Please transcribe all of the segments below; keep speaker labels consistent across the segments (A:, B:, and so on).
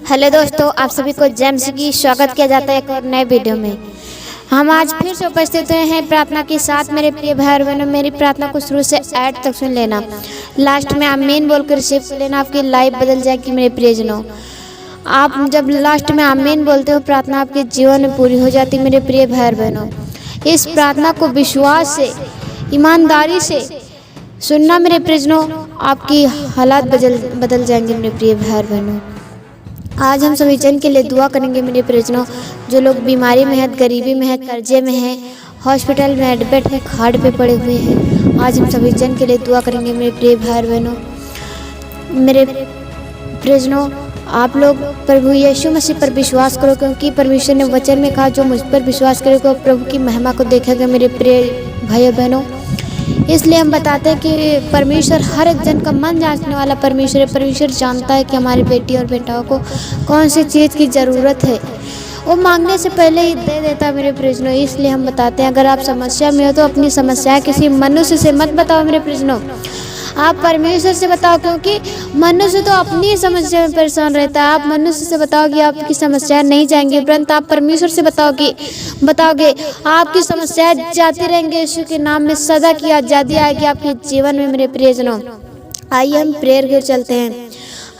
A: Hello दोस्तों, आप सभी को जेम्स की स्वागत किया जाता है एक और नए वीडियो में। हम आज फिर से उपस्थित हुए हैं प्रार्थना के साथ। मेरे प्रिय भाई और बहनों, मेरी प्रार्थना को शुरू से एंड तक सुन लेना। लास्ट में आमीन बोलकर रिसीव कर लेना, आपकी लाइफ बदल जाएगी मेरे प्रियजनों। आप जब लास्ट में आमीन बोलते हो, प्रार्थना आपके जीवन में पूरी हो जाती मेरे प्रिय भाई और बहनों। इस प्रार्थना को विश्वास से, ईमानदारी से सुनना मेरे प्रियजनों, आपकी हालात बदल जाएंगे मेरे प्रिय भाई और बहनों। आज हम सभी जन के लिए दुआ करेंगे मेरे प्रियजनों, जो लोग बीमारी में हैं, गरीबी में हैं, कर्जे में हैं, हॉस्पिटल में एडमिट हैं, खाट पे पड़े हुए हैं। आज हम सभी जन के लिए दुआ करेंगे मेरे प्रिय भाई और बहनों। मेरे प्रियजनों, आप लोग प्रभु यीशु मसीह पर विश्वास करो, क्योंकि परमेश्वर ने वचन में कहा, जो मुझ पर विश्वास करेगा प्रभु की महिमा को देखेगा मेरे प्रिय भाई और बहनों। इसलिए हम बताते हैं कि परमेश्वर हर एक जन का मन जांचने वाला परमेश्वर है। परमेश्वर जानता है कि हमारी बेटी और बेटाओं को कौन सी चीज़ की ज़रूरत है, वो मांगने से पहले ही दे देता है मेरे प्रियजनों। इसलिए हम बताते हैं, अगर आप समस्या में हो तो अपनी समस्या किसी मनुष्य से मत बताओ मेरे प्रियजनों, आप परमेश्वर से बताओ, क्योंकि मनुष्य तो अपनी समस्या में परेशान रहता है। आप मनुष्य से बताओगे, आपकी समस्याएं नहीं जाएंगी, परंतु आप परमेश्वर से बताओगे आपकी समस्याएं जाती रहेंगे। यीशु के नाम में सदा की आज़ादी आएगी आपके जीवन में मेरे प्रियजनों। आइए हम प्रेयर के चलते हैं।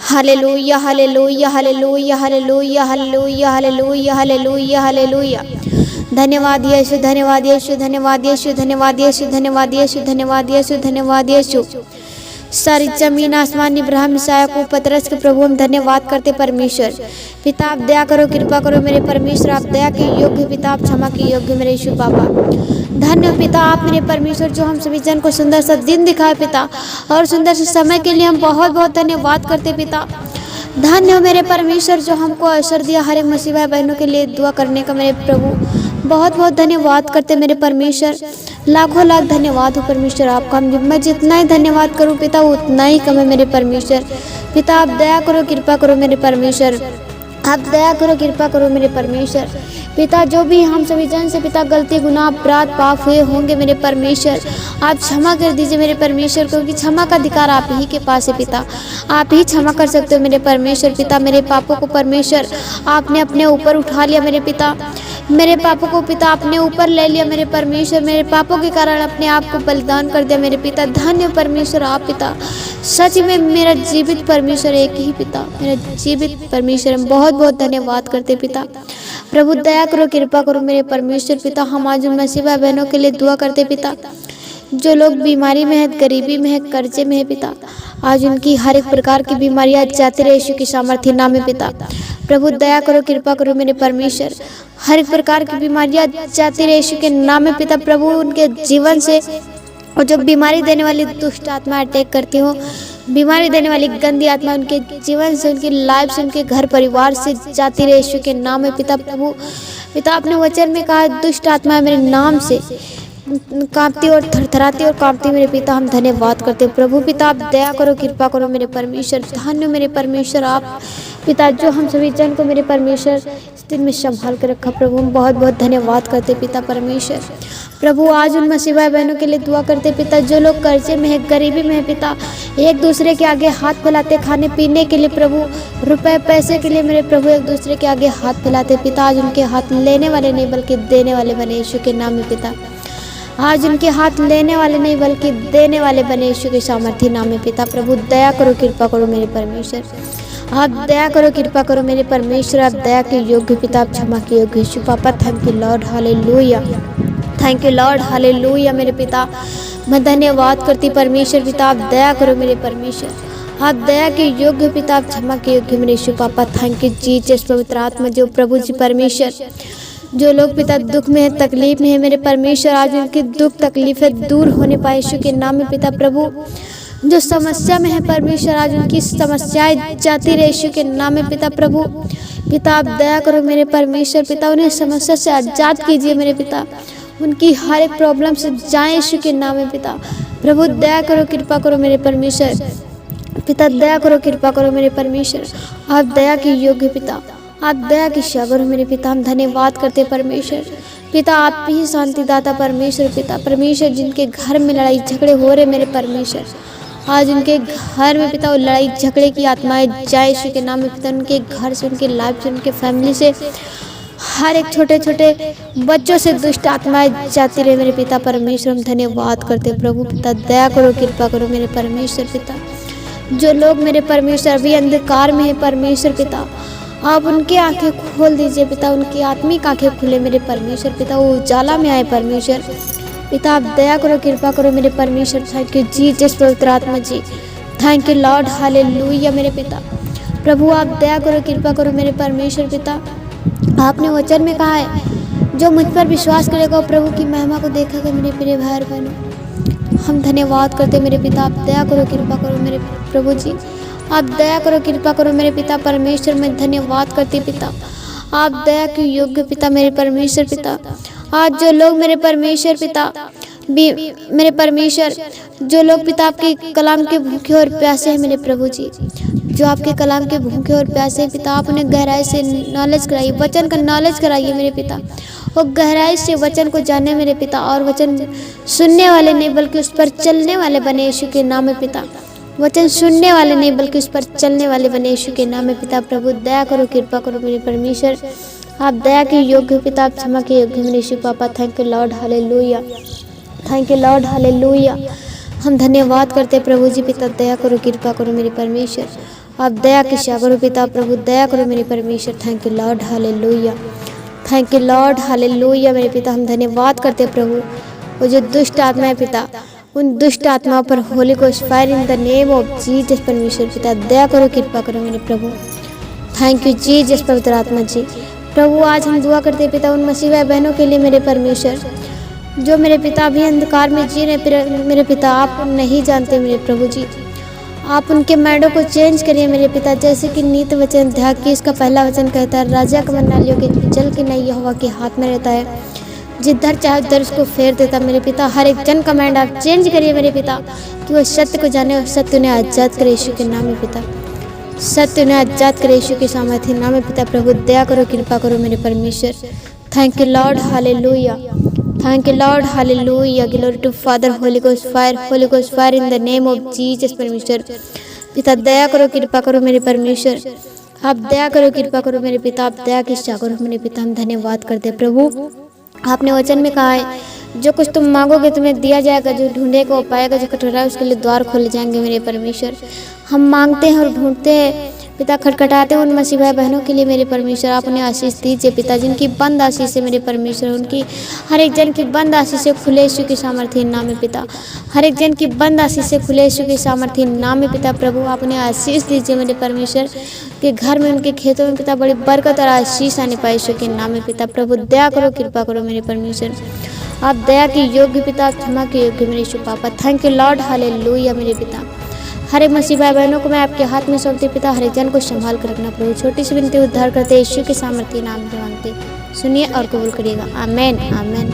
A: Hallelujah hallelujah hallelujah hallelujah hallelujah hallelujah hallelujah hallelujah. धन्यवाद यीशु, धन्यवाद यीशु, धन्यवाद यीशु, धन्यवाद यीशु, धन्यवाद यीशु, धन्यवाद यीशु, धन्यवाद यीशु। सारी जमीन आसमान इब्राहिम ईसाया को पतरस के प्रभु हम धन्यवाद करते परमेश्वर। पिता आप दया करो, कृपा करो मेरे परमेश्वर, आप दया के योग्य पिता, आप क्षमा के योग्य मेरे यीशु बाबा। धन्य पिता आप मेरे परमेश्वर, जो हम सभी जन को सुंदर सा दिन दिखाए पिता, और सुंदर से समय के लिए हम बहुत बहुत धन्यवाद करते पिता। धन्य हो मेरे परमेश्वर, जो हमको अवसर दिया हर एक मसीह भाई बहनों के लिए दुआ करने का मेरे प्रभु। बहुत बहुत धन्यवाद करते मेरे परमेश्वर, लाखों लाख धन्यवाद हो परमेश्वर आपका। मैं जितना ही धन्यवाद करूं पिता, उतना ही कम है मेरे परमेश्वर। पिता आप दया करो, कृपा करो मेरे परमेश्वर, आप दया करो, कृपा करो मेरे परमेश्वर। पिता जो भी हम सभी जन से पिता गलती, गुनाह, अपराध, पाप हुए होंगे मेरे परमेश्वर, आप क्षमा कर दीजिए मेरे परमेश्वर, क्योंकि क्षमा का अधिकार आप ही के पास है पिता। आप ही क्षमा कर सकते हो मेरे परमेश्वर। पिता मेरे पापों को परमेश्वर आपने अपने ऊपर उठा लिया मेरे पिता, मेरे पापों को पिता आपने ऊपर ले लिया मेरे परमेश्वर। मेरे पापों के कारण अपने आप को बलिदान कर दिया मेरे पिता। धन्य परमेश्वर आप पिता, सच में मेरा जीवित परमेश्वर एक ही पिता, मेरा जीवित परमेश्वर। हम बहुत बहुत धन्यवाद करते पिता। प्रभु दया करो, कृपा करो मेरे परमेश्वर। पिता हम आज उन मसीह भाई बहनों के लिए दुआ करते पिता, जो लोग बीमारी में है, गरीबी में है, कर्जे में है पिता, आज उनकी हर एक प्रकार की बीमारियां जाती रहे यीशु की सामर्थ्य नाम में पिता। प्रभु दया करो, कृपा करो मेरे परमेश्वर, हर एक प्रकार की बीमारियां जाती रहे यीशु के नाम में पिता। प्रभु उनके जीवन से, और जो बीमारी देने वाली दुष्ट आत्मा अटैक करती हो, बीमारी देने वाली गंदी आत्मा उनके जीवन से, उनकी लाइफ से, उनके घर परिवार से जाती रहे यीशु के नाम में पिता। प्रभु पिता अपने वचन में कहा, दुष्ट आत्मा मेरे नाम से कांपती और थरथराती और कांपती मेरे पिता, हम धन्यवाद करते हैं प्रभु। पिता आप दया करो, कृपा करो मेरे परमेश्वर। धन्य मेरे परमेश्वर आप पिता, जो हम सभी जन को मेरे परमेश्वर इस दिन में संभाल कर रखा प्रभु, हम बहुत बहुत धन्यवाद करते पिता परमेश्वर। प्रभु आज उन मसीह भाई बहनों के लिए दुआ करते पिता, जो लोग कर्जे में है, गरीबी में है पिता, एक दूसरे के आगे हाथ फैलाते खाने पीने के लिए प्रभु, रुपए पैसे के लिए मेरे प्रभु एक दूसरे के आगे हाथ फैलाते पिता, आज उनके हाथ लेने वाले नहीं बल्कि देने वाले बने यीशु के नाम में पिता। आज उनके हाथ लेने वाले नहीं बल्कि देने वाले बने यीशु के सामर्थ्य नाम में पिता। प्रभु दया करो, कृपा करो मेरे परमेश्वर, आप दया करो, कृपा करो मेरे परमेश्वर, आप दया के योग्य पिता, आप क्षमा के योग्य यीशु पापा। Thank you lord, hallelujah, thank you lord, hallelujah मेरे पिता। मैं धन्यवाद करती परमेश्वर पिता, आप दया करो मेरे परमेश्वर, आप दया के योग्य पिता, आप क्षमा के योग्य मेरे यीशु पापा। थैंक यू जीसस पवित्र आत्मा, जो प्रभु जी परमेश्वर, जो लोग पिता दुख में है, तकलीफ में है मेरे परमेश्वर, आज उनकी दुख तकलीफें दूर होने पाए यीशु के नाम में पिता। प्रभु जो समस्या में है परमेश्वर, आज उनकी समस्याएं जाती रहे यीशु के नाम में पिता। प्रभु पिता आप दया करो मेरे परमेश्वर पिता, उन्हें समस्या से आजाद कीजिए मेरे पिता, उनकी हर एक प्रॉब्लम से जाए यीशु के नाम में पिता। प्रभु दया करो, कृपा करो मेरे परमेश्वर पिता, दया करो, कृपा करो मेरे परमेश्वर, आप दया के योग्य पिता, आप दया की सागर हो मेरे पिता। हम धन्यवाद करते परमेश्वर पिता, आप ही शांतिदाता परमेश्वर पिता। परमेश्वर जिनके घर में लड़ाई झगड़े हो रहे मेरे परमेश्वर, आज उनके घर में पिता वो लड़ाई झगड़े की आत्माएं जाए यीशु के नाम में पिता। उनके घर से, उनके लाइफ से, उनके फैमिली से, हर एक छोटे छोटे बच्चों से दुष्ट आत्माएं जाती रहे मेरे पिता परमेश्वर। हम धन्यवाद करते प्रभु पिता, दया करो, कृपा करो मेरे परमेश्वर पिता। जो लोग मेरे परमेश्वर अभी अंधकार में है परमेश्वर पिता, आप उनकी आंखें खोल दीजिए पिता, उनकी आत्मिक आंखें खुले मेरे परमेश्वर पिता, वो उजाला में आए परमेश्वर पिता। आप दया करो, कृपा करो मेरे परमेश्वर। थैंक यू जीसस पवित्र आत्मा जी, थैंक यू लॉर्ड, हालेलुया मेरे पिता। प्रभु आप दया करो, कृपा करो मेरे परमेश्वर पिता। आपने वचन में कहा है जो मुझ पर विश्वास करेगा वो प्रभु की महिमा को देखेगा मेरे प्रिय भाई बहनों। हम धन्यवाद करते मेरे पिता, आप दया करो, कृपा करो मेरे प्रभु जी। आप दया करो, कृपा करो मेरे पिता परमेश्वर। मैं धन्यवाद करती पिता, आप दया के योग्य पिता मेरे परमेश्वर पिता। आज जो लोग मेरे परमेश्वर पिता भी मेरे परमेश्वर, जो लोग पिता आपके कलाम के भूखे और प्यासे हैं मेरे प्रभु जी, जो आपके कलाम के भूखे और प्यासे हैं पिता, आप उन्हें गहराई से नॉलेज कराइए, वचन का नॉलेज कराइए मेरे पिता। वो गहराई से वचन को जाने मेरे पिता, और वचन सुनने वाले नहीं बल्कि उस पर चलने वाले बने यीशु के नाम में पिता। वचन सुनने वाले नहीं बल्कि उस पर चलने वाले बने यीशु के नाम में पिता। प्रभु दया करो, कृपा करो मेरे परमेश्वर। आप दया के योग्य पिता, आप क्षमा के योग्य मेरे यीशु पापा। Thank you lord, hallelujah, thank you lord, hallelujah. हम धन्यवाद करते प्रभु जी पिता, दया करो, कृपा करो मेरे परमेश्वर। आप दया की सागर पिता, प्रभु दया करो मेरे परमेश्वर। Thank you lord, hallelujah, thank you lord, hallelujah मेरे पिता। हम धन्यवाद करते प्रभु, वो जो दुष्ट आत्मा है पिता, उन दुष्ट आत्माओं पर Holi ghost fire in the name of Jesus परमेश्वर पिता, दया करो, कृपा करो मेरे प्रभु। थैंक यू जीसस पवित्र आत्मा जी। प्रभु आज हम दुआ करते पिता उन मसीह भाई बहनों के लिए मेरे परमेश्वर, जो मेरे पिता अभी अंधकार में जी रहे मेरे पिता, आप नहीं जानते मेरे प्रभु जी। आप उनके माइंडों को चेंज करिए मेरे पिता, जैसे कि नीत वचन अध्याय 21 का पहला वचन कहता है, राजा का मन नालियों के जल की नहीं यहोवा के हाथ में रहता है, जिधर चाहे उधर उसको फेर देता मेरे पिता। हर एक जन का माइंड आप चेंज करिए मेरे पिता, कि वो सत्य को जाने और सत्य उन्हें आजाद करे यीशु के नाम में पिता। सत्य उन्हें आजाद करे यीशु के सामर्थ्य नाम में पिता। प्रभु दया करो, कृपा करो मेरे परमेश्वर। Thank you lord, hallelujah, thank you lord, hallelujah. Glory to father, holy ghost fire, holy ghost fire in the name of Jesus परमेश्वर पिता। दया करो, कृपा करो मेरे परमेश्वर। आप दया करो, कृपा करो मेरे पिता, आप दया की इच्छा करो मेरे पिता। हम धन्यवाद करते प्रभु, आपने वचन में कहा है जो कुछ तुम मांगोगे तुम्हें दिया जाएगा, जो ढूंढेगा वो पाएगा, जो खटखटाए उसके लिए द्वार खोले जाएंगे मेरे परमेश्वर। हम मांगते हैं और ढूंढते हैं पिता, खटखटाते हैं उन मसीह भाई बहनों के लिए मेरे परमेश्वर। आप उन्हें आशीष दीजिए पिता, जिनकी बंद आशीष है मेरे परमेश्वर, उनकी हर एक जन की बंद आशीष से खुले यीशु के सामर्थ्य नाम में पिता। हर एक जन की बंद आशीष से खुले यीशु के सामर्थ्य नाम में पिता। प्रभु आप उन्हें आशीष दीजिए मेरे परमेश्वर, के घर में, उनके खेतों में पिता बड़ी बरकत और आशीष आने पाए यीशु के नाम में पिता। प्रभु दया करो, कृपा करो मेरे परमेश्वर। आप दया के योग्य पिता, क्षमा के योग्य मेरे यीशु पापा। थैंक यू लॉर्ड, हालेलुया मेरे पिता। हर एक मसीह भाई बहनों को मैं आपके हाथ में सौंपती पिता, हर एक जन को संभाल कर रखना प्रभु। छोटी सी विनती उद्धार करते यीशु के सामर्थ्य नाम से मांगते, सुनिए और कबूल करिएगा। आमेन, आमेन।